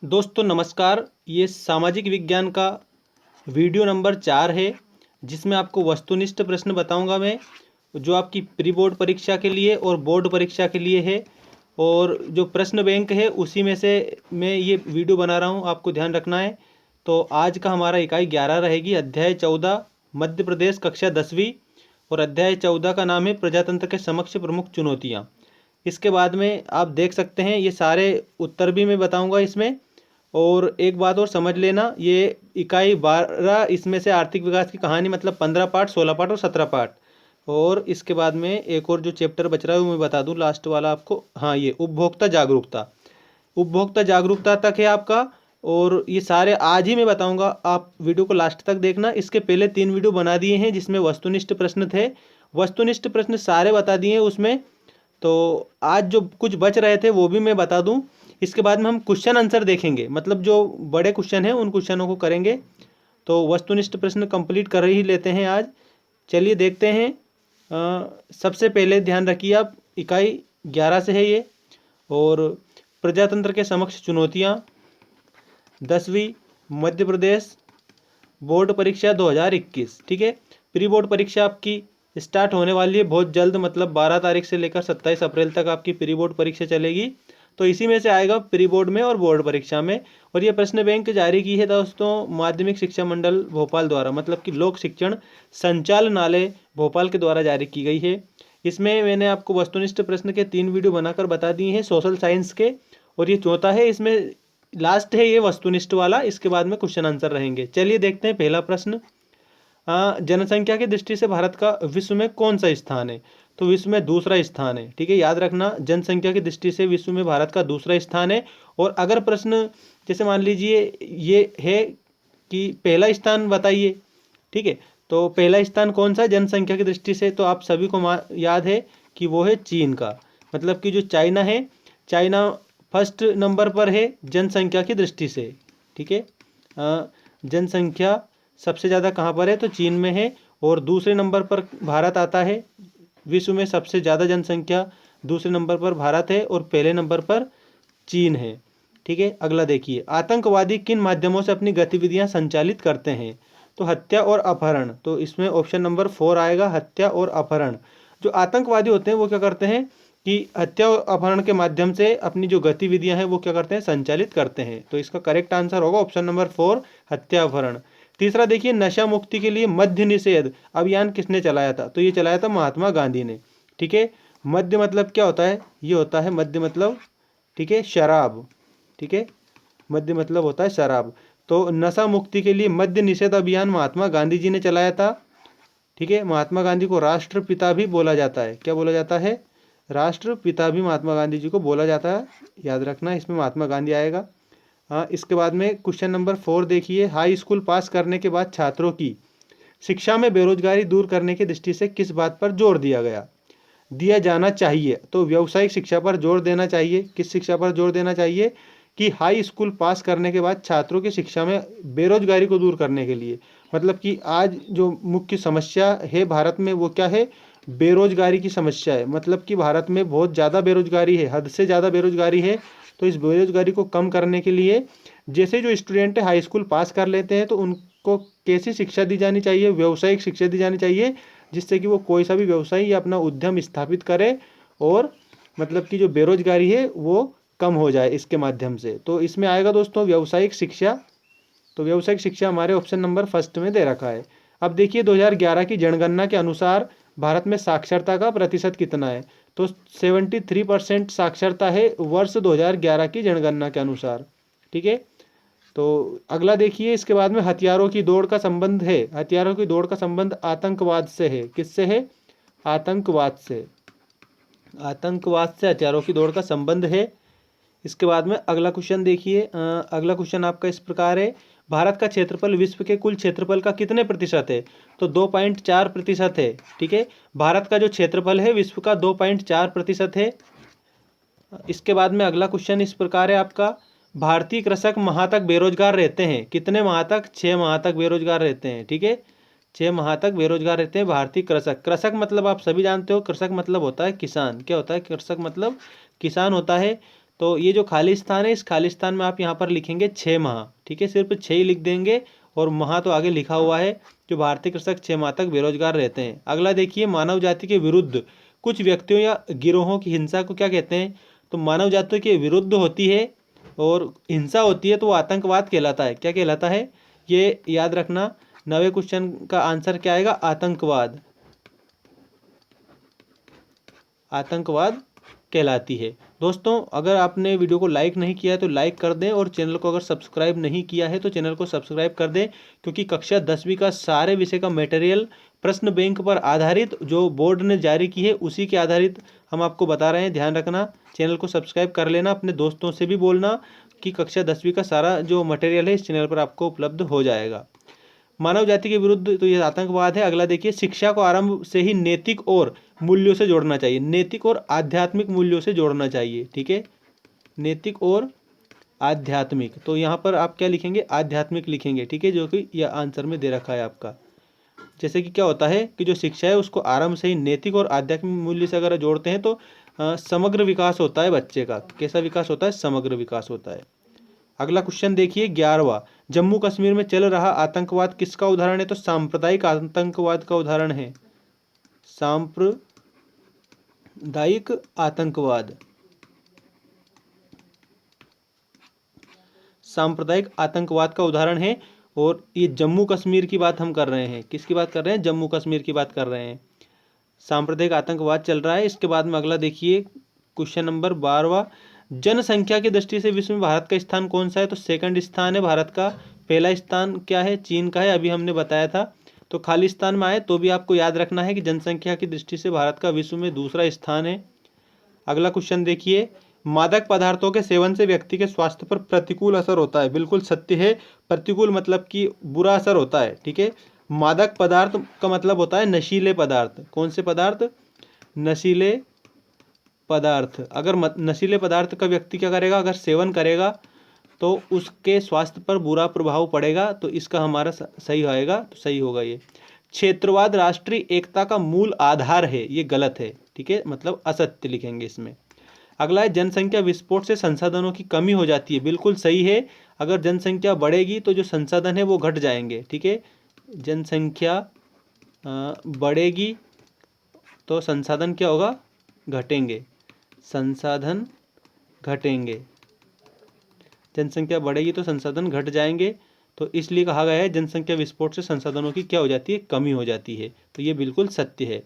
दोस्तों नमस्कार। ये सामाजिक विज्ञान का वीडियो नंबर 4 है, जिसमें आपको वस्तुनिष्ठ प्रश्न बताऊंगा मैं, जो आपकी प्री बोर्ड परीक्षा के लिए और बोर्ड परीक्षा के लिए है। और जो प्रश्न बैंक है उसी में से मैं ये वीडियो बना रहा हूँ, आपको ध्यान रखना है। तो आज का हमारा इकाई 11 रहेगी, अध्याय 14 मध्य प्रदेश, कक्षा 10वीं। और अध्याय 14 का नाम है प्रजातंत्र के समक्ष प्रमुख चुनौतियाँ। इसके बाद में आप देख सकते हैं ये सारे उत्तर भी मैं बताऊंगा इसमें। और एक बात और समझ लेना, ये इकाई 12, इसमें से आर्थिक विकास की कहानी मतलब 15 पार्ट, 16 पार्ट और 17 पार्ट। और इसके बाद में एक और जो चैप्टर बच रहा है वो मैं बता दूं लास्ट वाला आपको। हाँ, ये उपभोक्ता जागरूकता, उपभोक्ता जागरूकता तक है आपका। और ये सारे आज ही मैं बताऊंगा, आप वीडियो को लास्ट तक देखना। इसके पहले 3 वीडियो बना दिए हैं जिसमें वस्तुनिष्ठ प्रश्न थे, वस्तुनिष्ठ प्रश्न सारे बता दिए हैं उसमें। तो आज जो कुछ बच रहे थे वो भी मैं बता दूं। इसके बाद में हम क्वेश्चन आंसर देखेंगे, मतलब जो बड़े क्वेश्चन हैं उन क्वेश्चनों को करेंगे। तो वस्तुनिष्ठ प्रश्न कंप्लीट कर ही लेते हैं आज। चलिए देखते हैं। सबसे पहले ध्यान रखिए आप, इकाई 11 से है ये। और प्रजातंत्र के समक्ष चुनौतियाँ, 10वीं मध्य प्रदेश बोर्ड परीक्षा 2021। ठीक है, प्री बोर्ड परीक्षा आपकी स्टार्ट होने वाली है बहुत जल्द, मतलब 12 तारीख से लेकर 27 अप्रैल तक आपकी प्री बोर्ड परीक्षा चलेगी। तो इसी में से आएगा प्री बोर्ड में और बोर्ड परीक्षा में। और ये प्रश्न बैंक जारी की है दोस्तों माध्यमिक शिक्षा मंडल भोपाल द्वारा, मतलब कि लोक शिक्षण संचालनालय भोपाल के द्वारा जारी की गई है। इसमें मैंने आपको वस्तुनिष्ठ प्रश्न के 3 वीडियो बनाकर बता दिए हैं सोशल साइंस के। और ये चौथा है, इसमें लास्ट है ये वस्तुनिष्ठ वाला। इसके बाद में क्वेश्चन आंसर रहेंगे। चलिए देखते हैं पहला प्रश्न। जनसंख्या की दृष्टि से भारत का विश्व में कौन सा स्थान है? तो विश्व में दूसरा स्थान है। ठीक है, याद रखना, जनसंख्या की दृष्टि से विश्व में भारत का दूसरा स्थान है। और अगर प्रश्न जैसे मान लीजिए ये है कि पहला स्थान बताइए, ठीक है, तो पहला स्थान कौन सा है जनसंख्या की दृष्टि से? तो आप सभी को याद है कि वो है चीन का, मतलब कि जो चाइना है, चाइना फर्स्ट नंबर पर है जनसंख्या की दृष्टि से। ठीक है, जनसंख्या सबसे ज़्यादा कहाँ पर है? तो चीन में है। और दूसरे नंबर पर भारत आता है। विश्व में सबसे ज़्यादा जनसंख्या दूसरे नंबर पर भारत है और पहले नंबर पर चीन है। ठीक है, अगला देखिए, आतंकवादी किन माध्यमों से अपनी गतिविधियां संचालित करते हैं? तो हत्या और अपहरण। तो इसमें ऑप्शन नंबर 4 आएगा, हत्या और अपहरण। जो आतंकवादी होते हैं वो क्या करते हैं कि हत्या और अपहरण के माध्यम से अपनी जो गतिविधियां हैं वो क्या करते हैं? संचालित करते हैं। तो इसका करेक्ट आंसर होगा ऑप्शन नंबर 4, हत्या अपहरण। तीसरा देखिए, नशा मुक्ति के लिए मद्य निषेध अभियान किसने चलाया था? तो ये चलाया था महात्मा गांधी ने। ठीक है, मद्य मतलब क्या होता है? ये होता है मद्य मतलब, ठीक है, शराब। ठीक है, मद्य मतलब होता है शराब। तो नशा मुक्ति के लिए मद्य निषेध अभियान महात्मा गांधी जी ने चलाया था। ठीक है, महात्मा गांधी को राष्ट्रपिता भी बोला जाता है। क्या बोला जाता है? राष्ट्रपिता भी महात्मा गांधी जी को बोला जाता है। याद रखना, इसमें महात्मा गांधी आएगा। हाँ, इसके बाद में क्वेश्चन नंबर 4 देखिए, हाई स्कूल पास करने के बाद छात्रों की शिक्षा में बेरोजगारी दूर करने की दृष्टि से किस बात पर जोर दिया जाना चाहिए? तो व्यावसायिक शिक्षा पर जोर देना चाहिए। किस शिक्षा पर जोर देना चाहिए? कि हाई स्कूल पास करने के बाद छात्रों की शिक्षा में बेरोजगारी को दूर करने के लिए। मतलब कि आज जो मुख्य समस्या है भारत में वो क्या है? बेरोजगारी की समस्या है। मतलब कि भारत में बहुत ज़्यादा बेरोजगारी है, हद से ज़्यादा बेरोजगारी है। तो इस बेरोजगारी को कम करने के लिए जैसे जो स्टूडेंट हाई स्कूल पास कर लेते हैं तो उनको कैसी शिक्षा दी जानी चाहिए? व्यावसायिक शिक्षा दी जानी चाहिए, जिससे कि वो कोई सा भी व्यवसाय या अपना उद्यम स्थापित करे और मतलब कि जो बेरोजगारी है वो कम हो जाए इसके माध्यम से। तो इसमें आएगा दोस्तों व्यावसायिक शिक्षा। तो व्यावसायिक शिक्षा हमारे ऑप्शन नंबर फर्स्ट में दे रखा है। अब देखिए 2011 की जनगणना के अनुसार भारत में साक्षरता का प्रतिशत कितना है? तो 73% साक्षरता है वर्ष 2011 की जनगणना के अनुसार। ठीक है, तो अगला देखिए, इसके बाद में हथियारों की दौड़ का संबंध है। हथियारों की दौड़ का संबंध आतंकवाद से है। किससे है? आतंकवाद से। आतंकवाद से हथियारों की दौड़ का संबंध है। इसके बाद में अगला क्वेश्चन देखिए। अगला क्वेश्चन आपका इस प्रकार है, भारत का क्षेत्रफल विश्व के कुल क्षेत्रफल का कितने प्रतिशत है? तो 2.4% है। ठीक है, भारत का जो क्षेत्रफल है विश्व का 2.4% है। इसके बाद में अगला क्वेश्चन इस प्रकार है आपका, भारतीय कृषक माह तक बेरोजगार रहते हैं। कितने माह तक? 6 माह तक बेरोजगार रहते हैं। ठीक है, 6 माह तक बेरोजगार रहते हैं भारतीय कृषक। कृषक मतलब आप सभी जानते हो, कृषक मतलब होता है किसान। क्या होता है? कृषक मतलब किसान होता है। तो ये जो खाली स्थान है, इस खाली स्थान में आप यहाँ पर लिखेंगे 6 माह। ठीक है, सिर्फ 6 ही लिख देंगे और माह तो आगे लिखा हुआ है। जो भारतीय कृषक 6 माह तक बेरोजगार रहते हैं। अगला देखिए, मानव जाति के विरुद्ध कुछ व्यक्तियों या गिरोहों की हिंसा को क्या कहते हैं? तो मानव जाति के विरुद्ध होती है और हिंसा होती है तो वो आतंकवाद कहलाता है। क्या कहलाता है? ये याद रखना। 9वें क्वेश्चन का आंसर क्या आएगा? आतंकवाद। आतंकवाद कहलाती है। दोस्तों, अगर आपने वीडियो को लाइक नहीं किया है तो लाइक कर दें और चैनल को अगर सब्सक्राइब नहीं किया है तो चैनल को सब्सक्राइब कर दें, क्योंकि कक्षा 10वीं का सारे विषय का मटेरियल प्रश्न बैंक पर आधारित जो बोर्ड ने जारी की है उसी के आधारित हम आपको बता रहे हैं। ध्यान रखना, चैनल को सब्सक्राइब कर लेना। अपने दोस्तों से भी बोलना कि कक्षा 10वीं का सारा जो मटेरियल है इस चैनल पर आपको उपलब्ध हो जाएगा। मानव जाति के विरुद्ध तो ये आतंकवाद है। अगला देखिए, शिक्षा को आरंभ से ही नैतिक और मूल्यों से जोड़ना चाहिए। नैतिक और आध्यात्मिक मूल्यों से जोड़ना चाहिए। ठीक है, नैतिक और आध्यात्मिक। तो यहाँ पर आप क्या लिखेंगे? आध्यात्मिक लिखेंगे। ठीक है, जो कि यह आंसर में दे रखा है आपका। जैसे कि क्या होता है कि जो शिक्षा है उसको आरंभ से ही नैतिक और आध्यात्मिक मूल्य से अगर जोड़ते हैं तो समग्र विकास होता है बच्चे का। कैसा विकास होता है? समग्र विकास होता है। अगला क्वेश्चन देखिए, 11वां, जम्मू कश्मीर में चल रहा आतंकवाद किसका उदाहरण है? तो सांप्रदायिक आतंकवाद का उदाहरण है। सांप्रदायिक आतंकवाद। सांप्रदायिक आतंकवाद का उदाहरण है। और ये जम्मू कश्मीर की बात हम कर रहे हैं। किसकी बात कर रहे हैं? जम्मू कश्मीर की बात कर रहे हैं। सांप्रदायिक आतंकवाद चल रहा है। इसके बाद में अगला देखिए, क्वेश्चन नंबर 12वां, जनसंख्या की दृष्टि से विश्व में भारत का स्थान कौन सा है? तो सेकंड स्थान है भारत का। पहला स्थान क्या है? चीन का है, अभी हमने बताया था। तो खाली स्थान में आए तो भी आपको याद रखना है कि जनसंख्या की दृष्टि से भारत का विश्व में दूसरा स्थान है। अगला क्वेश्चन देखिए, मादक पदार्थों के सेवन से व्यक्ति के स्वास्थ्य पर प्रतिकूल असर होता है। बिल्कुल सत्य है। प्रतिकूल मतलब कि बुरा असर होता है। ठीक है, मादक पदार्थ का मतलब होता है नशीले पदार्थ। कौन से पदार्थ? नशीले पदार्थ। अगर नशीले पदार्थ का व्यक्ति क्या करेगा? अगर सेवन करेगा तो उसके स्वास्थ्य पर बुरा प्रभाव पड़ेगा। तो इसका हमारा सही आएगा, तो सही होगा ये। क्षेत्रवाद राष्ट्रीय एकता का मूल आधार है, ये गलत है। ठीक है, मतलब असत्य लिखेंगे इसमें। अगला है, जनसंख्या विस्फोट से संसाधनों की कमी हो जाती है। बिल्कुल सही है। अगर जनसंख्या बढ़ेगी तो जो संसाधन है वो घट जाएंगे। ठीक है, जनसंख्या बढ़ेगी तो संसाधन क्या होगा? घटेंगे। संसाधन घटेंगे। जनसंख्या बढ़ेगी तो संसाधन घट जाएंगे। तो इसलिए कहा गया है जनसंख्या विस्फोट से संसाधनों की क्या हो जाती है? कमी हो जाती है। तो ये बिल्कुल सत्य है।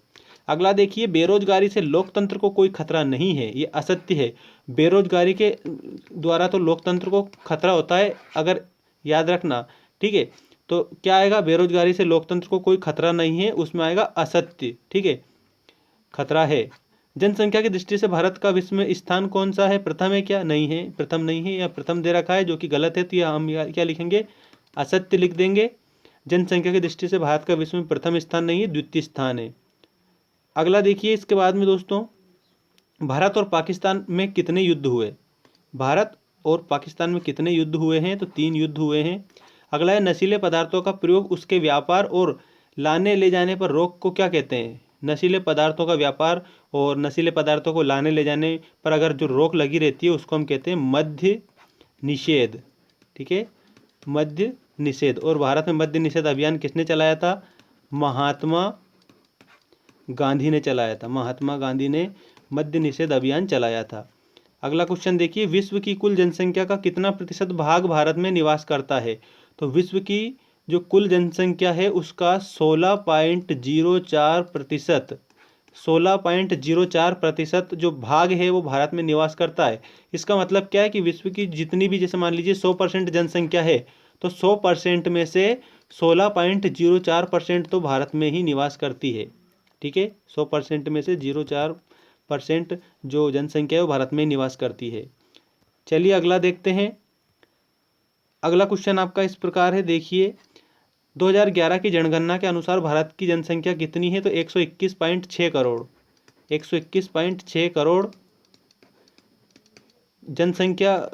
अगला देखिए, बेरोजगारी से लोकतंत्र को कोई खतरा नहीं है। ये असत्य है। बेरोजगारी के द्वारा तो लोकतंत्र को खतरा होता है, अगर याद रखना। ठीक है, तो क्या आएगा? बेरोजगारी से लोकतंत्र को कोई खतरा नहीं है, उसमें आएगा असत्य। ठीक है, खतरा है। जनसंख्या की दृष्टि से भारत का विश्व में स्थान कौन सा है? प्रथम है क्या? नहीं है, प्रथम नहीं है, या प्रथम दे रखा है जो कि गलत है। तो यह हम क्या लिखेंगे? असत्य लिख देंगे। जनसंख्या की दृष्टि से भारत का विश्व में प्रथम स्थान नहीं है, द्वितीय स्थान है। अगला देखिए, इसके बाद में दोस्तों, भारत और पाकिस्तान में कितने युद्ध हुए? भारत और पाकिस्तान में कितने युद्ध हुए हैं? तो 3 युद्ध हुए हैं। अगला है, नशीले पदार्थों का प्रयोग, उसके व्यापार और लाने ले जाने पर रोक को क्या कहते हैं? नशीले पदार्थों का व्यापार और नशीले पदार्थों को लाने ले जाने पर अगर जो रोक लगी रहती है उसको हम कहते हैं मद्य निषेध। ठीक है, मद्य निषेध। और भारत में मद्य निषेध अभियान किसने चलाया था? महात्मा गांधी ने चलाया था। महात्मा गांधी ने मद्य निषेध अभियान चलाया था। अगला क्वेश्चन देखिए, विश्व की कुल जनसंख्या का कितना प्रतिशत भाग भारत में निवास करता है? तो विश्व की जो कुल जनसंख्या है उसका 16.04%, 16.04% जो भाग है वो भारत में निवास करता है। इसका मतलब क्या है कि विश्व की जितनी भी, जैसे मान लीजिए 100% जनसंख्या है तो 100% में से 16.04% तो भारत में ही निवास करती है। ठीक है, 100% में से 0.04% जो जनसंख्या है वो भारत में निवास करती है। चलिए अगला देखते हैं। अगला क्वेश्चन आपका इस प्रकार है, देखिए, 2011 की जनगणना के अनुसार भारत की जनसंख्या कितनी है? तो 121.6 करोड़। 121.6 करोड़ जनसंख्या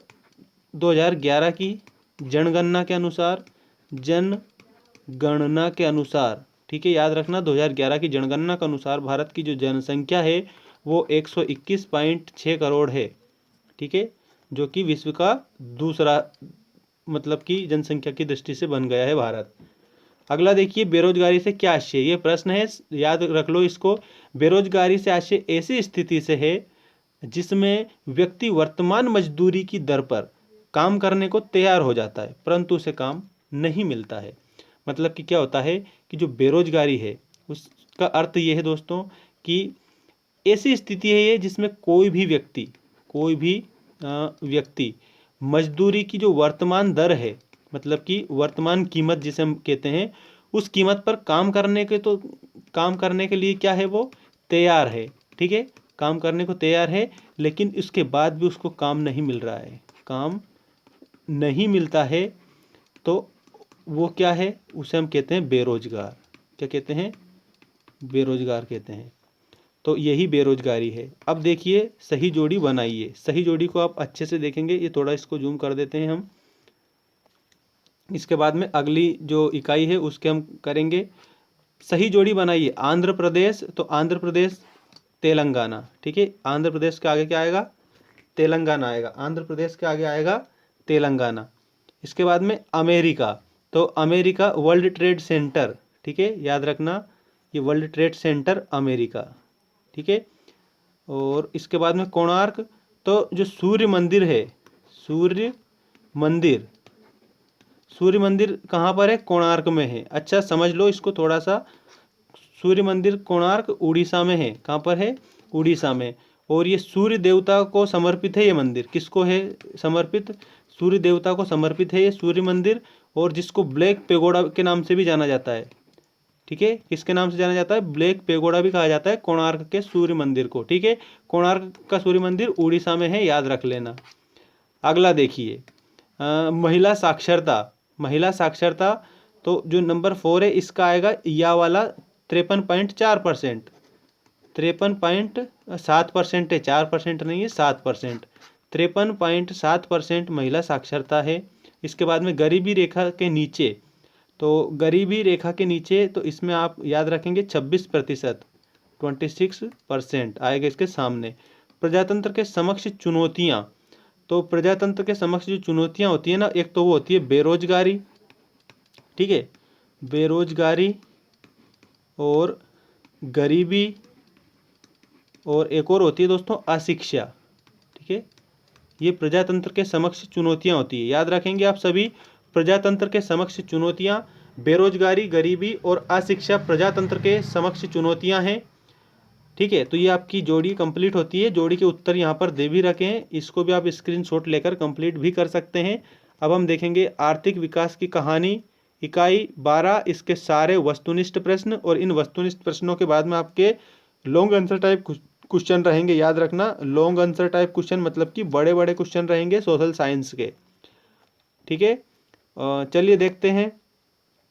2011 की जनगणना के अनुसार, जनगणना के अनुसार। ठीक है, याद रखना, 2011 की जनगणना के अनुसार भारत की जो जनसंख्या है वो 121.6 करोड़ है। ठीक है, जो कि विश्व का दूसरा मतलब कि जनसंख्या की दृष्टि से बन गया है भारत। अगला देखिए, बेरोजगारी से क्या आशय, ये प्रश्न है, याद रख लो इसको। बेरोजगारी से आशय ऐसी स्थिति से है जिसमें व्यक्ति वर्तमान मजदूरी की दर पर काम करने को तैयार हो जाता है परंतु उसे काम नहीं मिलता है। मतलब कि क्या होता है कि जो बेरोजगारी है उसका अर्थ ये है दोस्तों कि ऐसी स्थिति है ये जिसमें कोई भी व्यक्ति मजदूरी की जो वर्तमान दर है, मतलब कि वर्तमान कीमत जिसे हम कहते हैं, उस कीमत पर काम करने के लिए क्या है, वो तैयार है। ठीक है, काम करने को तैयार है, लेकिन उसके बाद भी उसको काम नहीं मिल रहा है, काम नहीं मिलता है, तो वो क्या है, उसे हम कहते हैं बेरोजगार। क्या कहते हैं, बेरोजगार कहते हैं। तो यही बेरोजगारी है। अब देखिए, सही जोड़ी बनाइए। सही जोड़ी को आप अच्छे से देखेंगे, ये थोड़ा इसको जूम कर देते हैं हम। इसके बाद में अगली जो इकाई है उसके हम करेंगे। सही जोड़ी बनाइए। आंध्र प्रदेश, तो आंध्र प्रदेश तेलंगाना। ठीक है, आंध्र प्रदेश के आगे क्या आएगा, तेलंगाना आएगा। आंध्र प्रदेश के आगे आएगा तेलंगाना। इसके बाद में अमेरिका, तो अमेरिका वर्ल्ड ट्रेड सेंटर। ठीक है, याद रखना, ये वर्ल्ड ट्रेड सेंटर अमेरिका। ठीक है, और इसके बाद में कोणार्क, तो जो सूर्य मंदिर है, सूर्य मंदिर, सूर्य मंदिर कहाँ पर है, कोणार्क में है। अच्छा समझ लो इसको थोड़ा सा, सूर्य मंदिर कोणार्क उड़ीसा में है। कहाँ पर है, उड़ीसा में। और ये सूर्य देवता को समर्पित है। ये मंदिर किसको है समर्पित, सूर्य देवता को समर्पित है ये सूर्य मंदिर, और जिसको ब्लैक पेगोडा के नाम से भी जाना जाता है। ठीक है, किसके नाम से जाना जाता है, ब्लैक पेगोडा भी कहा जाता है कोणार्क के सूर्य मंदिर को। ठीक है, कोणार्क का सूर्य मंदिर उड़ीसा में है, याद रख लेना। अगला देखिए, महिला साक्षरता। महिला साक्षरता, तो जो नंबर 4 है इसका आएगा या वाला 53.4%। 53.7% है, 4% नहीं है, 7%। 53.7% महिला साक्षरता है। इसके बाद में गरीबी रेखा के नीचे, तो गरीबी रेखा के नीचे, तो इसमें आप याद रखेंगे 26%, 26% आएगा इसके सामने। प्रजातंत्र के समक्ष चुनौतियाँ, तो प्रजातंत्र के समक्ष जो चुनौतियाँ होती है ना, एक तो वो होती है बेरोजगारी। ठीक है, बेरोजगारी और गरीबी, और एक और होती है दोस्तों अशिक्षा। ठीक है, ये प्रजातंत्र के समक्ष चुनौतियाँ होती है, याद रखेंगे आप सभी। प्रजातंत्र के समक्ष चुनौतियाँ, बेरोजगारी, गरीबी और अशिक्षा प्रजातंत्र के समक्ष चुनौतियाँ हैं। ठीक है, तो ये आपकी जोड़ी कंप्लीट होती है। जोड़ी के उत्तर यहाँ पर दे भी रखे हैं, इसको भी आप स्क्रीनशॉट लेकर कंप्लीट भी कर सकते हैं। अब हम देखेंगे आर्थिक विकास की कहानी, इकाई 12, इसके सारे वस्तुनिष्ठ प्रश्न, और इन वस्तुनिष्ठ प्रश्नों के बाद में आपके लॉन्ग आंसर टाइप क्वेश्चन रहेंगे। याद रखना, लॉन्ग आंसर टाइप क्वेश्चन मतलब कि बड़े बड़े क्वेश्चन रहेंगे सोशल साइंस के। ठीक है, चलिए देखते हैं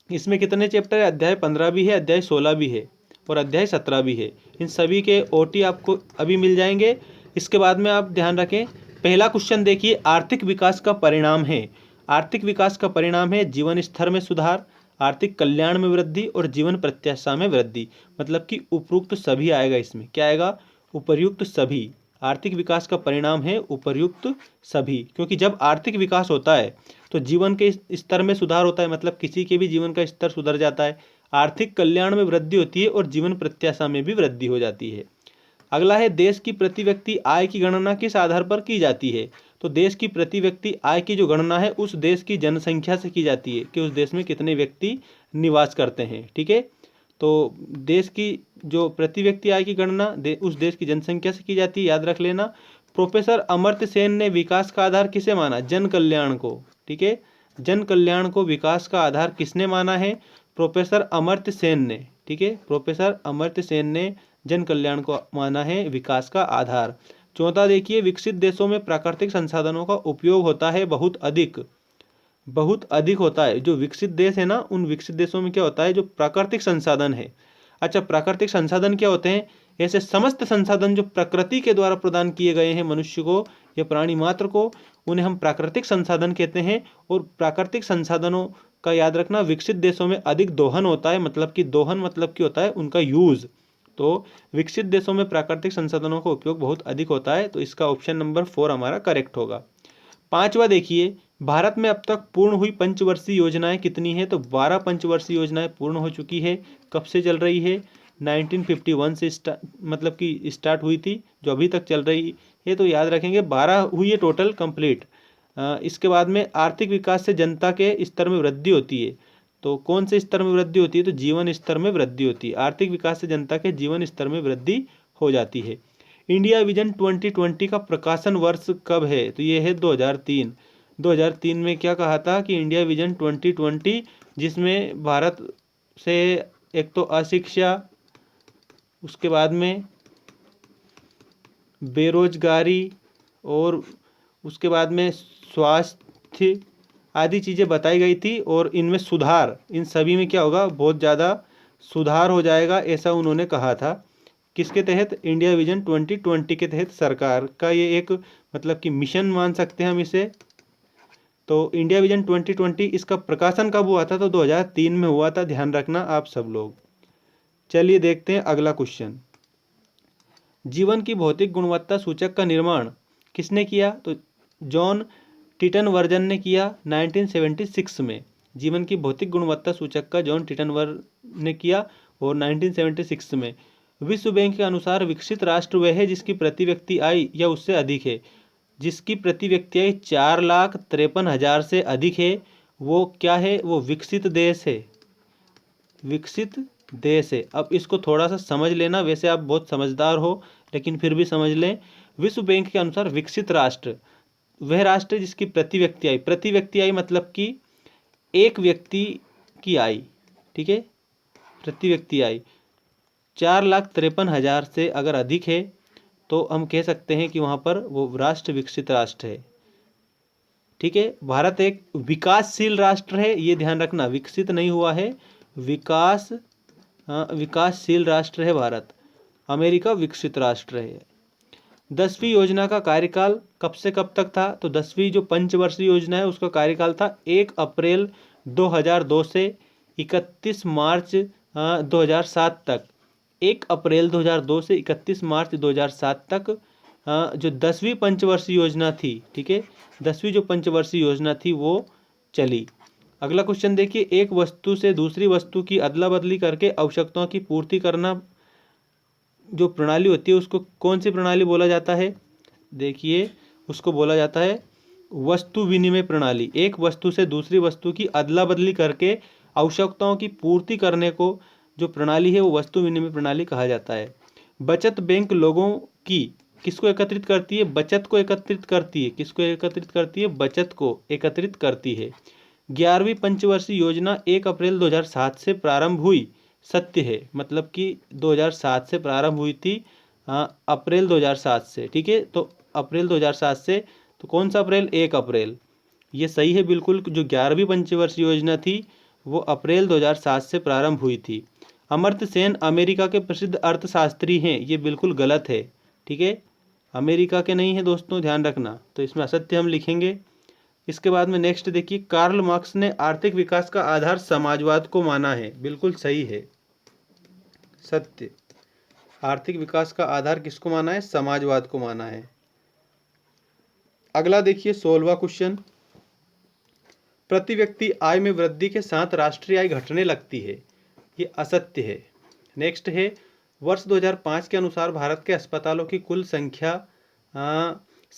इसमें कितने चैप्टर है। अध्याय 15 भी है, अध्याय 16 भी है, और अध्याय 17 भी है। इन सभी के ओटी आपको अभी मिल जाएंगे। इसके बाद में आप ध्यान रखें, पहला क्वेश्चन देखिए, आर्थिक विकास का परिणाम है। आर्थिक विकास का परिणाम है जीवन स्तर में सुधार, आर्थिक कल्याण में वृद्धि और जीवन प्रत्याशा में वृद्धि। मतलब कि उपयुक्त सभी आएगा इसमें। क्या आएगा, उपर्युक्त सभी। आर्थिक विकास का परिणाम है उपर्युक्त सभी, क्योंकि जब आर्थिक विकास होता है तो जीवन के स्तर में सुधार होता है, मतलब किसी के भी जीवन का स्तर सुधर जाता है। आर्थिक कल्याण में वृद्धि होती है और जीवन प्रत्याशा में भी वृद्धि हो जाती है। अगला है, देश की प्रति व्यक्ति आय की गणना किस आधार पर की जाती है। तो देश की प्रति व्यक्ति आय की जो गणना है उस देश की जनसंख्या से की जाती है, कि उस देश में कितने व्यक्ति निवास करते हैं। ठीक है, तो देश की जो प्रति व्यक्ति आय की गणना उस देश की जनसंख्या से की जाती है, याद रख लेना। प्रोफेसर अमर्त्य सेन ने विकास का आधार किसे माना, जन कल्याण को। ठीक है, जन कल्याण को विकास का आधार किसने माना है, प्रोफेसर अमर्त्य सेन ने। ठीक है, प्रोफेसर अमर्त्य सेन ने जन कल्याण को माना है विकास का आधार। चौथा देखिए, विकसित देशों में प्राकृतिक संसाधनों का उपयोग होता है बहुत अधिक होता है। जो विकसित देश है ना, उन विकसित देशों में क्या होता है, जो प्राकृतिक संसाधन है। अच्छा, प्राकृतिक संसाधन क्या होते हैं, ऐसे समस्त संसाधन जो प्रकृति के द्वारा प्रदान किए गए हैं मनुष्य को या प्राणी मात्र को, उन्हें हम प्राकृतिक संसाधन कहते हैं। और प्राकृतिक संसाधनों का याद रखना, विकसित देशों में अधिक दोहन होता है, मतलब कि दोहन मतलब क्या होता है, उनका यूज। तो विकसित देशों में प्राकृतिक संसाधनों का उपयोग बहुत अधिक होता है, तो इसका ऑप्शन नंबर 4 हमारा करेक्ट होगा। पांचवा देखिए, भारत में अब तक पूर्ण हुई पंचवर्षीय योजनाएं कितनी हैं? तो 12 पंचवर्षीय योजनाएं पूर्ण हो चुकी है। कब से चल रही है? 1951 से मतलब कि स्टार्ट हुई थी, जो अभी तक चल रही है। तो याद रखेंगे 12 हुई है टोटल कंप्लीट। इसके बाद में आर्थिक विकास से जनता के स्तर में वृद्धि होती है। तो कौन से स्तर में वृद्धि होती है? तो जीवन स्तर में वृद्धि होती है। आर्थिक विकास से जनता के जीवन स्तर में वृद्धि हो जाती है। इंडिया विजन 2020 का प्रकाशन वर्ष कब है? तो ये है 2003। 2003 में क्या कहा था कि इंडिया विजन 2020, जिसमें भारत से एक तो अशिक्षा, उसके बाद में बेरोजगारी और उसके बाद में स्वास्थ्य आदि चीज़ें बताई गई थी, और इनमें सुधार, इन सभी में क्या होगा? बहुत ज़्यादा सुधार हो जाएगा, ऐसा उन्होंने कहा था। किसके तहत? इंडिया विजन 2020 के तहत सरकार का ये एक मतलब कि मिशन मान सकते हैं हम इसे। तो इंडिया विजन 2020 इसका प्रकाशन कब हुआ था? तो 2003 में हुआ था, ध्यान रखना आप सब लोग। चलिए देखते हैं अगला क्वेश्चन। जीवन की भौतिक गुणवत्ता सूचक का निर्माण किसने किया? तो जॉन टिटनवर्जन ने किया 1976 में। जीवन की भौतिक गुणवत्ता सूचक का जॉन टिटनवर ने किया और 1976 में। विश्व बैंक के अनुसार विकसित राष्ट्र वह है जिसकी प्रति व्यक्ति आय या उससे अधिक है। जिसकी प्रति व्यक्ति आय 4,53,000 से अधिक है, वो क्या है? वो विकसित देश है। विकसित देश है। अब इसको थोड़ा सा समझ लेना, वैसे आप बहुत समझदार हो लेकिन फिर भी समझ लें। विश्व बैंक के अनुसार विकसित राष्ट्र वह राष्ट्र जिसकी प्रति व्यक्ति आय मतलब कि एक व्यक्ति की आय, ठीक है, प्रति व्यक्ति आय 4,53,000 से अगर अधिक है तो हम कह सकते हैं कि वहाँ पर वो राष्ट्र विकसित राष्ट्र है। ठीक है, भारत एक विकासशील राष्ट्र है, ये ध्यान रखना, विकसित नहीं हुआ है, विकासशील राष्ट्र है भारत। अमेरिका विकसित राष्ट्र है। 10वीं योजना का कार्यकाल कब से कब तक था? तो 10वीं जो पंचवर्षीय योजना है उसका कार्यकाल था 1 अप्रैल 2002 से 31 मार्च 2007 तक। 1 अप्रैल 2002 से 31 मार्च 2007 तक जो 10वीं पंचवर्षीय योजना थी, ठीक है, 10वीं जो पंचवर्षीय योजना थी वो चली। अगला क्वेश्चन देखिए, एक वस्तु से दूसरी वस्तु की अदला बदली करके आवश्यकताओं की पूर्ति करना जो प्रणाली होती है उसको कौन सी प्रणाली बोला जाता है? देखिए, उसको बोला जाता है वस्तु विनिमय प्रणाली। एक वस्तु से दूसरी वस्तु की अदला बदली करके आवश्यकताओं की पूर्ति करने को जो प्रणाली है वो वस्तु विनिमय प्रणाली कहा जाता है। बचत बैंक लोगों की किसको एकत्रित करती है? बचत को एकत्रित करती है। किसको एकत्रित करती है? बचत को एकत्रित करती है। 11वीं पंचवर्षीय योजना 1 अप्रैल 2007 से प्रारंभ हुई, सत्य है, मतलब कि 2007 से प्रारंभ हुई थी, अप्रैल 2007 से, ठीक है, तो अप्रैल 2007 से, तो कौन सा अप्रैल? 1 अप्रैल, ये सही है बिल्कुल। जो 11वीं पंचवर्षीय योजना थी वो अप्रैल 2007 से प्रारंभ हुई थी। अमर्त्य सेन अमेरिका के प्रसिद्ध अर्थशास्त्री हैं, ये बिल्कुल गलत है, ठीक है, अमेरिका के नहीं है दोस्तों, ध्यान रखना, तो इसमें असत्य हम लिखेंगे। इसके बाद में नेक्स्ट देखिए, कार्ल मार्क्स ने आर्थिक विकास का आधार समाजवाद को माना है, बिल्कुल सही है, सत्य। आर्थिक विकास का आधार किसको माना है? समाजवाद को माना है। अगला देखिए 16वां क्वेश्चन, प्रति व्यक्ति आय में वृद्धि के साथ राष्ट्रीय आय घटने लगती है, ये असत्य है। नेक्स्ट है, वर्ष 2005 के अनुसार भारत के अस्पतालों की कुल संख्या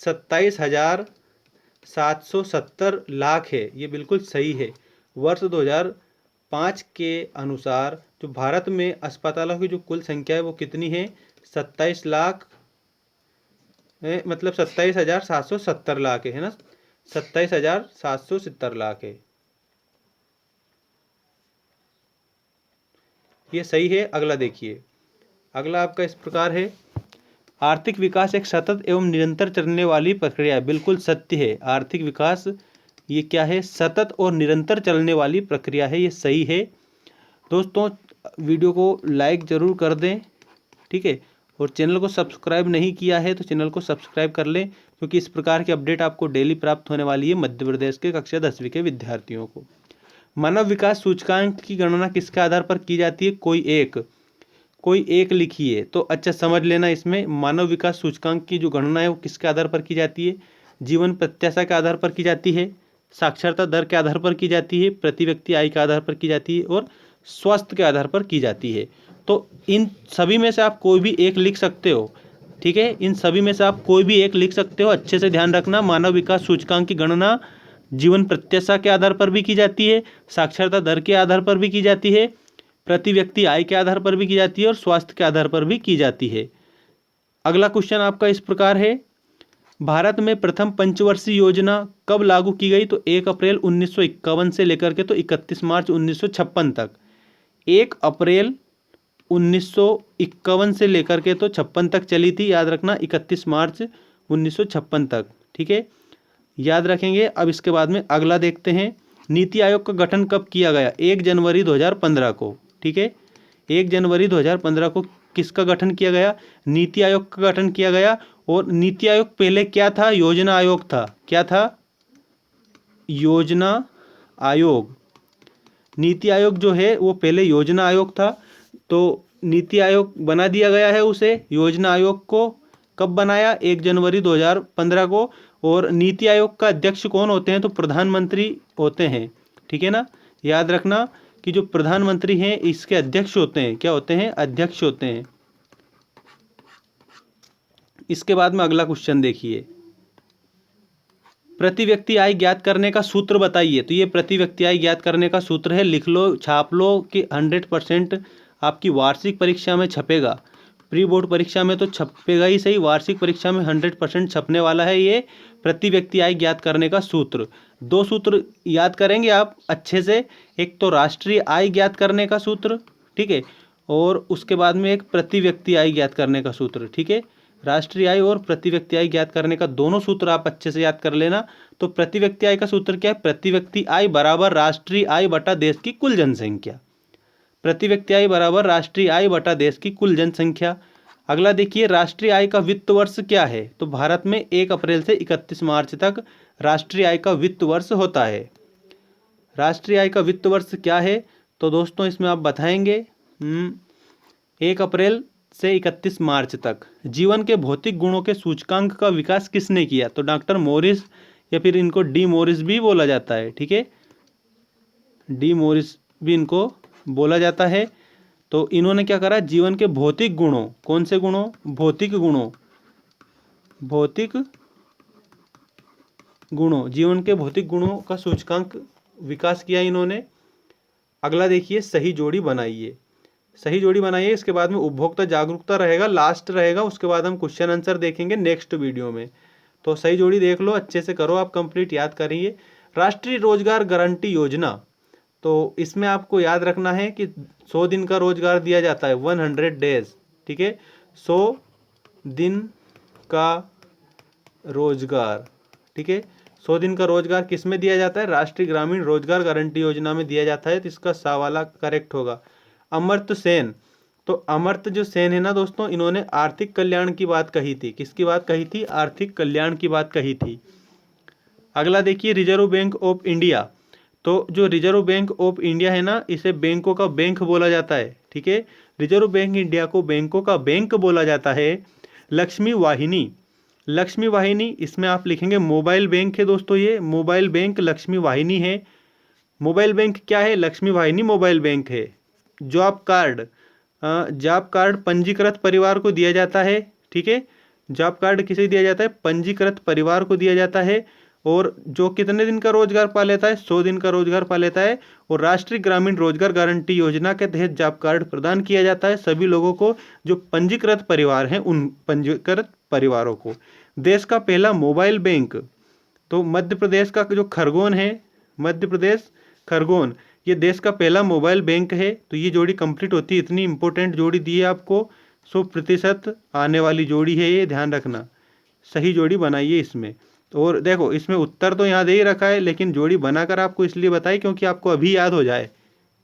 27,770 लाख है, ये बिल्कुल सही है। वर्ष 2005 के अनुसार जो भारत में अस्पतालों की जो कुल संख्या है वो कितनी है? 27 लाख, मतलब 27,770 लाख है ना, 27,770 लाख है, ये सही है। अगला देखिए, अगला आपका इस प्रकार है, आर्थिक विकास एक सतत एवं निरंतर चलने वाली प्रक्रिया है, बिल्कुल सत्य है। आर्थिक विकास ये क्या है? सतत और निरंतर चलने वाली प्रक्रिया है, ये सही है। दोस्तों वीडियो को लाइक ज़रूर कर दें, ठीक है, और चैनल को सब्सक्राइब नहीं किया है तो चैनल को सब्सक्राइब कर लें, क्योंकि इस प्रकार की अपडेट आपको डेली प्राप्त होने वाली है मध्य प्रदेश के कक्षा 10वीं के विद्यार्थियों को। मानव विकास सूचकांक की गणना किसके आधार पर की जाती है? कोई एक लिखिए तो अच्छा समझ लेना, इसमें मानव विकास सूचकांक की जो गणना है वो किसके आधार पर की जाती है? जीवन प्रत्याशा के आधार पर की जाती है, साक्षरता दर के आधार पर की जाती है, प्रति व्यक्ति आय के आधार पर की जाती है और स्वास्थ्य के आधार पर की जाती है। तो इन सभी में से आप कोई भी एक लिख सकते हो, ठीक है, इन सभी में से आप कोई भी एक लिख सकते हो। अच्छे से ध्यान रखना, मानव विकास सूचकांक की गणना जीवन प्रत्याशा के आधार पर भी की जाती है, साक्षरता दर के आधार पर भी की जाती है, प्रति व्यक्ति आय के आधार पर भी की जाती है और स्वास्थ्य के आधार पर भी की जाती है। अगला क्वेश्चन आपका इस प्रकार है, भारत में प्रथम पंचवर्षीय योजना कब लागू की गई? तो 1 अप्रैल 1951 से लेकर के तो 31 मार्च 1956 तक। 1 अप्रैल 1951 से लेकर के तो 56 तक चली थी, याद रखना, 31 मार्च 1956 तक, ठीक है, याद रखेंगे। अब इसके बाद में अगला देखते हैं, नीति आयोग का गठन कब किया गया? 1 जनवरी 2015 को, ठीक है, 1 जनवरी 2015 को किसका गठन किया गया? नीति आयोग का गठन किया गया। और नीति आयोग पहले क्या था? योजना आयोग था। क्या था? योजना आयोग। नीति आयोग जो है वो पहले योजना आयोग था, तो नीति आयोग बना दिया गया है उसे। योजना आयोग को कब बनाया? 1 जनवरी 2015 को। और नीति आयोग का अध्यक्ष कौन होते हैं? तो प्रधानमंत्री होते हैं, ठीक है ना, याद रखना कि जो प्रधानमंत्री हैं इसके अध्यक्ष होते हैं। क्या होते हैं? अध्यक्ष होते हैं। इसके बाद में अगला क्वेश्चन देखिए, प्रति व्यक्ति आय ज्ञात करने का सूत्र बताइए। तो ये प्रति व्यक्ति आय ज्ञात करने का सूत्र है, लिख लो, छाप लो कि 100% आपकी वार्षिक परीक्षा में छपेगा। प्री बोर्ड परीक्षा में तो छपेगा ही सही, वार्षिक परीक्षा में 100% छपने वाला है ये प्रति व्यक्ति आय ज्ञात करने का सूत्र। 2 सूत्र याद करेंगे आप अच्छे से, एक तो राष्ट्रीय आय ज्ञात करने का सूत्र, ठीक है, और उसके बाद में एक प्रति व्यक्ति आय ज्ञात करने का सूत्र, ठीक है। राष्ट्रीय आय और प्रति व्यक्ति आय ज्ञात करने का दोनों सूत्र आप अच्छे से याद कर लेना। तो प्रति व्यक्ति आय का सूत्र क्या है? प्रति व्यक्ति आय बराबर राष्ट्रीय आय बटा देश की कुल जनसंख्या। प्रति व्यक्ति आय बराबर राष्ट्रीय आय बटा देश की कुल जनसंख्या। अगला देखिए, राष्ट्रीय आय का वित्त वर्ष क्या है? तो भारत में 1 अप्रैल से 31 मार्च तक राष्ट्रीय आय का वित्त वर्ष होता है। राष्ट्रीय आय का वित्त वर्ष क्या है? तो दोस्तों इसमें आप बताएंगे 1 अप्रैल से 31 मार्च तक। जीवन के भौतिक गुणों के सूचकांक का विकास किसने किया? तो डॉक्टर मॉरिस, या फिर इनको डी मॉरिस भी बोला जाता है, ठीक है, डी मॉरिस भी इनको बोला जाता है। तो इन्होंने क्या करा? जीवन के भौतिक गुणों, कौन से गुणों? भौतिक गुणों, भौतिक गुणों, जीवन के भौतिक गुणों का सूचकांक विकास किया इन्होंने। अगला देखिए, सही जोड़ी बनाइए। सही जोड़ी बनाइए, इसके बाद में उपभोक्ता जागरूकता रहेगा, लास्ट रहेगा, उसके बाद हम क्वेश्चन आंसर देखेंगे नेक्स्ट वीडियो में। तो सही जोड़ी देख लो, अच्छे से करो, आप कंप्लीट याद करिए। राष्ट्रीय रोजगार गारंटी योजना, तो इसमें आपको याद रखना है कि 100 दिन का रोजगार दिया जाता है, 100 डेज, ठीक है, 100 दिन का रोजगार, ठीक है, 100 दिन का रोजगार किस में दिया जाता है? राष्ट्रीय ग्रामीण रोजगार गारंटी योजना में दिया जाता है। तो इसका सा वाला करेक्ट होगा। अमर्त्य सेन, तो अमर्त्य जो सेन है ना दोस्तों, इन्होंने आर्थिक कल्याण की बात कही थी। किसकी बात कही थी? आर्थिक कल्याण की बात कही थी। अगला देखिए, रिजर्व बैंक ऑफ इंडिया, तो जो रिजर्व बैंक ऑफ इंडिया है ना, इसे बैंकों का बैंक बोला जाता है, ठीक है, रिजर्व बैंक इंडिया को बैंकों का बैंक बोला जाता है। लक्ष्मी वाहिनी, लक्ष्मी वाहिनी, इसमें आप लिखेंगे मोबाइल बैंक है दोस्तों, ये मोबाइल बैंक लक्ष्मी वाहिनी है। मोबाइल बैंक क्या है? लक्ष्मी वाहिनी मोबाइल बैंक है। जॉब कार्ड, जॉब कार्ड पंजीकृत परिवार को दिया जाता है, ठीक है, जॉब कार्ड किसे दिया जाता है? पंजीकृत परिवार को दिया जाता है। और जो कितने दिन का रोजगार पा लेता है? 100 दिन का रोजगार पा लेता है। और राष्ट्रीय ग्रामीण रोजगार गारंटी योजना के तहत जॉब कार्ड प्रदान किया जाता है सभी लोगों को जो पंजीकृत परिवार हैं, उन पंजीकृत परिवारों को। देश का पहला मोबाइल बैंक, तो मध्य प्रदेश का जो खरगोन है, मध्य प्रदेश खरगोन, ये देश का पहला मोबाइल बैंक है। तो ये जोड़ी कंप्लीट होती है, इतनी इंपॉर्टेंट जोड़ी दी है आपको, 100% आने वाली जोड़ी है ये, ध्यान रखना। सही जोड़ी बनाइए इसमें। और देखो इसमें उत्तर तो यहाँ दे ही रखा है, लेकिन जोड़ी बनाकर आपको इसलिए बताई क्योंकि आपको अभी याद हो जाए,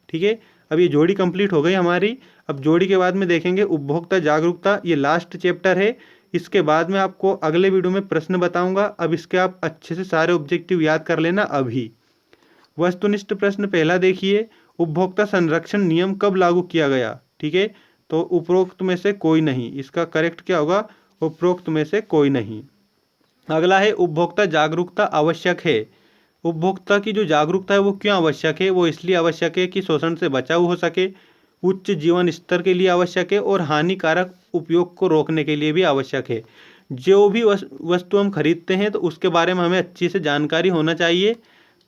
ठीक है। अब ये जोड़ी कंप्लीट हो गई हमारी। अब जोड़ी के बाद में देखेंगे उपभोक्ता जागरूकता, ये लास्ट चैप्टर है। इसके बाद में आपको अगले वीडियो में प्रश्न बताऊंगा। अब इसके आप अच्छे से सारे ऑब्जेक्टिव याद कर लेना अभी। वस्तुनिष्ठ प्रश्न पहला देखिए, उपभोक्ता संरक्षण नियम कब लागू किया गया? ठीक है, तो उपरोक्त में से कोई नहीं, इसका करेक्ट क्या होगा? उपरोक्त में से कोई नहीं। अगला है उपभोक्ता जागरूकता आवश्यक है। उपभोक्ता की जो जागरूकता है वो क्यों आवश्यक है? वो इसलिए आवश्यक है कि शोषण से बचाव हो सके, उच्च जीवन स्तर के लिए आवश्यक है और हानिकारक उपयोग को रोकने के लिए भी आवश्यक है। जो भी वस्तु हम खरीदते हैं तो उसके बारे में हमें अच्छी से जानकारी होना चाहिए,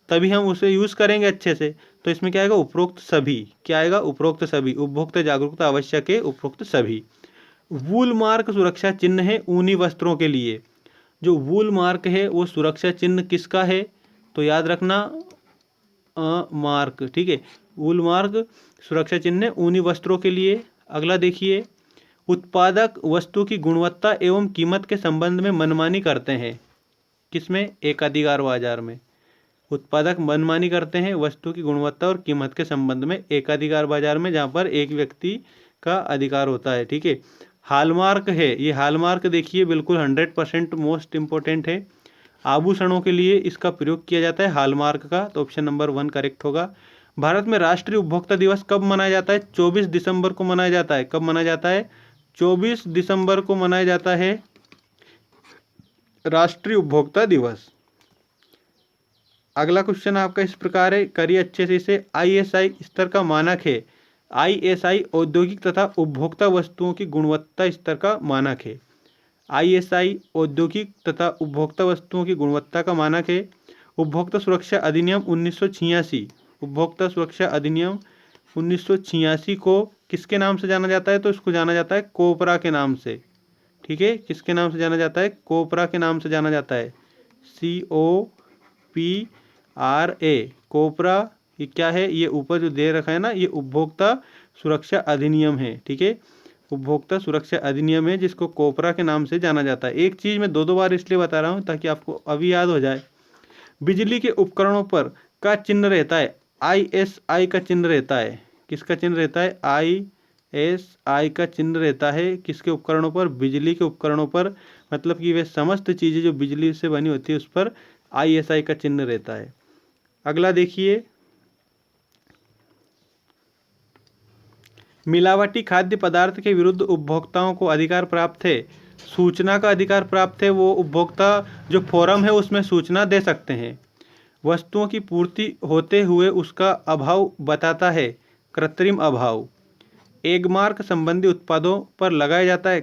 तभी हम उसे यूज़ करेंगे अच्छे से। तो इसमें क्या आएगा? उपरोक्त सभी। क्या आएगा? उपरोक्त सभी। उपभोक्ता जागरूकता आवश्यक है, उपरोक्त सभी। वूल मार्क सुरक्षा चिन्ह है ऊनी वस्त्रों के लिए। जो वूल मार्क है वो सुरक्षा चिन्ह किसका है? तो याद रखना मार्क, ठीक है। वूल मार्क सुरक्षा चिन्ह ऊनी वस्त्रों के लिए। अगला देखिए, उत्पादक वस्तु की गुणवत्ता एवं कीमत के संबंध में मनमानी करते हैं। किसमें? एकाधिकार बाजार में। उत्पादक मनमानी करते हैं वस्तु की गुणवत्ता और कीमत के संबंध में एकाधिकार बाजार में, जहाँ पर एक व्यक्ति का अधिकार होता है, ठीक है। हॉलमार्क है, ये हॉलमार्क देखिए बिल्कुल 100% मोस्ट इंपॉर्टेंट है। आभूषणों के लिए इसका प्रयोग किया जाता है हॉलमार्क का, तो ऑप्शन नंबर 1 करेक्ट होगा। भारत में राष्ट्रीय उपभोक्ता दिवस कब मनाया जाता है? 24 दिसंबर को मनाया जाता है। कब मनाया जाता है? 24 दिसंबर को मनाया जाता है राष्ट्रीय उपभोक्ता दिवस। अगला क्वेश्चन आपका इस प्रकार है, करिए अच्छे से इसे। ISI स्तर का मानक है। ISI औद्योगिक तथा उपभोक्ता वस्तुओं की गुणवत्ता स्तर का मानक है। ISI औद्योगिक तथा उपभोक्ता वस्तुओं की गुणवत्ता का मानक है। उपभोक्ता सुरक्षा अधिनियम 1986, उपभोक्ता सुरक्षा अधिनियम 1986 को किसके नाम से जाना जाता है? तो इसको जाना जाता है कोपरा के नाम से, ठीक है। किसके नाम से जाना जाता है? कोपरा के नाम से जाना जाता है। COPRA, कोपरा। ये क्या है? ये ऊपर जो दे रखा है ना, ये उपभोक्ता सुरक्षा अधिनियम है, ठीक है। उपभोक्ता सुरक्षा अधिनियम है जिसको कोपरा के नाम से जाना जाता है। एक चीज़ मैं दो बार इसलिए बता रहा हूँ ताकि आपको अभी याद हो जाए। बिजली के उपकरणों पर का चिन्ह रहता है, ISI का चिन्ह रहता है। किसका चिन्ह रहता है? ISI का चिन्ह रहता है किसके उपकरणों पर? बिजली के उपकरणों पर। मतलब कि वे समस्त चीज़ें जो बिजली से बनी होती है उस पर ISI का चिन्ह रहता है। अगला देखिए, मिलावटी खाद्य पदार्थ के विरुद्ध उपभोक्ताओं को अधिकार प्राप्त है। सूचना का अधिकार प्राप्त है। वो उपभोक्ता जो फोरम है उसमें सूचना दे सकते हैं। वस्तुओं की पूर्ति होते हुए उसका अभाव बताता है, कृत्रिम अभाव। एगमार्क संबंधी उत्पादों पर लगाया जाता है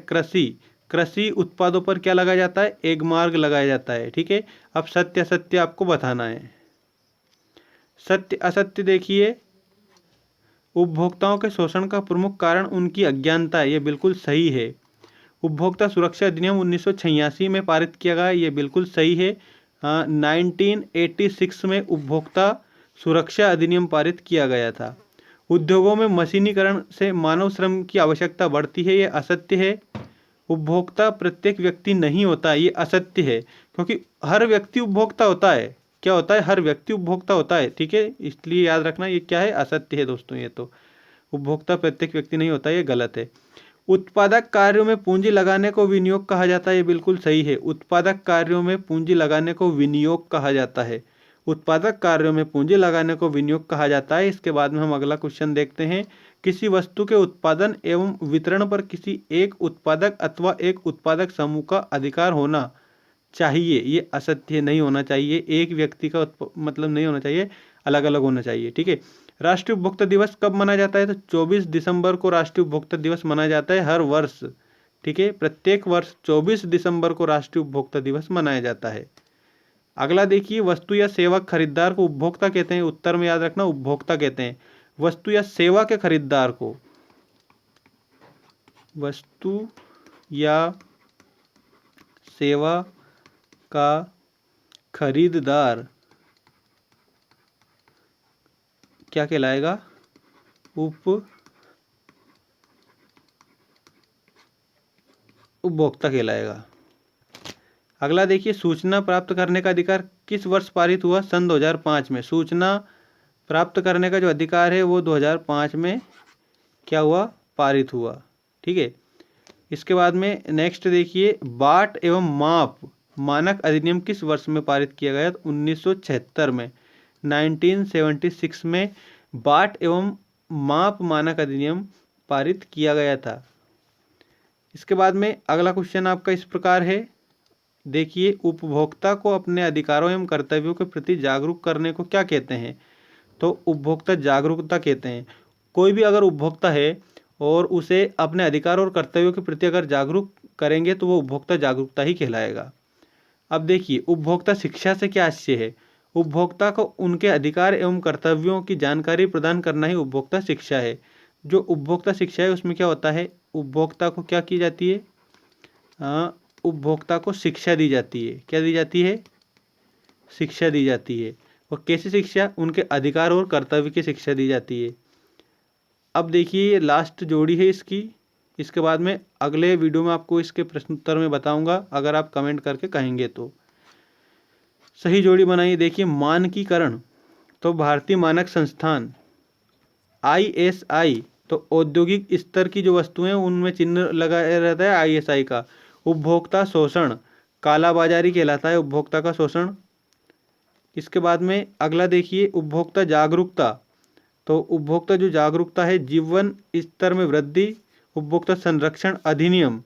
कृषि उत्पादों पर क्या लगाया जाता है? एगमार्क लगाया जाता है, ठीक है। अब सत्य असत्य आपको बताना है। सत्य असत्य देखिए, उपभोक्ताओं के शोषण का प्रमुख कारण उनकी अज्ञानता है, ये बिल्कुल सही है। उपभोक्ता सुरक्षा अधिनियम 1986 में पारित किया गया, ये बिल्कुल सही है। 1986 में उपभोक्ता सुरक्षा अधिनियम पारित किया गया था। उद्योगों में मशीनीकरण से मानव श्रम की आवश्यकता बढ़ती है, ये असत्य है। उपभोक्ता प्रत्येक व्यक्ति नहीं होता, ये असत्य है, क्योंकि हर व्यक्ति उपभोक्ता होता है। क्या होता है? हर व्यक्ति उपभोक्ता होता है, ठीक है। इसलिए याद रखना ये क्या है? असत्य है दोस्तों। ये तो उपभोक्ता प्रत्येक व्यक्ति नहीं होता, ये गलत है। उत्पादक कार्यों में पूंजी लगाने को विनियोग कहा जाता है, ये बिल्कुल सही है। उत्पादक कार्यों में पूंजी लगाने को विनियोग कहा जाता है। उत्पादक कार्यों में पूंजी लगाने को विनियोग कहा जाता है। इसके बाद में हम अगला क्वेश्चन देखते हैं। किसी वस्तु के उत्पादन एवं वितरण पर किसी एक उत्पादक अथवा एक उत्पादक समूह का अधिकार होना चाहिए, ये असत्य नहीं होना चाहिए। एक व्यक्ति का मतलब नहीं होना चाहिए, अलग अलग होना चाहिए, ठीक है। राष्ट्रीय उपभोक्ता दिवस कब मनाया जाता है? तो 24 दिसंबर को राष्ट्रीय उपभोक्ता दिवस मनाया जाता है हर वर्ष, ठीक है। प्रत्येक वर्ष 24 दिसंबर को राष्ट्रीय उपभोक्ता दिवस मनाया जाता है। अगला देखिए, वस्तु या सेवा खरीदार को उपभोक्ता कहते हैं। उत्तर में याद रखना उपभोक्ता कहते हैं। वस्तु या सेवा के खरीदार को, वस्तु या सेवा का खरीददार क्या कहलाएगा? उपभोक्ता कहलाएगा। अगला देखिए, सूचना प्राप्त करने का अधिकार किस वर्ष पारित हुआ? सन 2005 में। सूचना प्राप्त करने का जो अधिकार है वो 2005 में क्या हुआ? पारित हुआ, ठीक है। इसके बाद में नेक्स्ट देखिए, बाट एवं माप मानक अधिनियम किस वर्ष में पारित किया गया? 1976 में। 1976 में बाट एवं माप मानक अधिनियम पारित किया गया था। इसके बाद में अगला क्वेश्चन आपका इस प्रकार है, देखिए, उपभोक्ता को अपने अधिकारों एवं कर्तव्यों के प्रति जागरूक करने को क्या कहते हैं? तो उपभोक्ता जागरूकता कहते हैं। कोई भी अगर उपभोक्ता है और उसे अपने अधिकार और कर्तव्यों के प्रति अगर जागरूक करेंगे तो वो उपभोक्ता जागरूकता ही कहलाएगा। अब देखिए, उपभोक्ता शिक्षा से क्या आशय है? उपभोक्ता को उनके अधिकार एवं कर्तव्यों की जानकारी प्रदान करना ही उपभोक्ता शिक्षा है। जो उपभोक्ता शिक्षा है उसमें क्या होता है, उपभोक्ता को क्या की जाती है, उपभोक्ता को शिक्षा दी जाती है। क्या दी जाती है? शिक्षा दी जाती है। और कैसी शिक्षा? उनके अधिकार और कर्तव्य की शिक्षा दी जाती है। अब देखिए, ये लास्ट जोड़ी है इसकी। इसके बाद में अगले वीडियो में आपको इसके प्रश्न उत्तर में बताऊंगा, अगर आप कमेंट करके कहेंगे तो। सही जोड़ी बनाइए। देखिए, मानकीकरण, तो भारतीय मानक संस्थान ISI, तो औद्योगिक स्तर की जो वस्तुएं उनमें चिन्ह लगाया रहता है ISI का। उपभोक्ता शोषण, कालाबाजारी कहलाता है उपभोक्ता का शोषण। इसके बाद में अगला देखिए, उपभोक्ता जागरूकता, तो उपभोक्ता जो जागरूकता है, जीवन स्तर में वृद्धि। उपभोक्ता संरक्षण अधिनियम,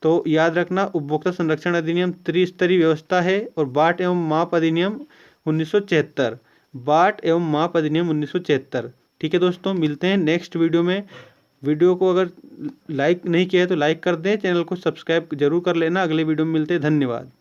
तो याद रखना, उपभोक्ता संरक्षण अधिनियम त्रिस्तरीय व्यवस्था है। और बाट एवं माप अधिनियम 1976, बाट एवं माप अधिनियम 1976। ठीक है दोस्तों, मिलते हैं नेक्स्ट वीडियो में। वीडियो को अगर लाइक नहीं किया है तो लाइक कर दें, चैनल को सब्सक्राइब जरूर कर लेना। अगले वीडियो में मिलते हैं, धन्यवाद।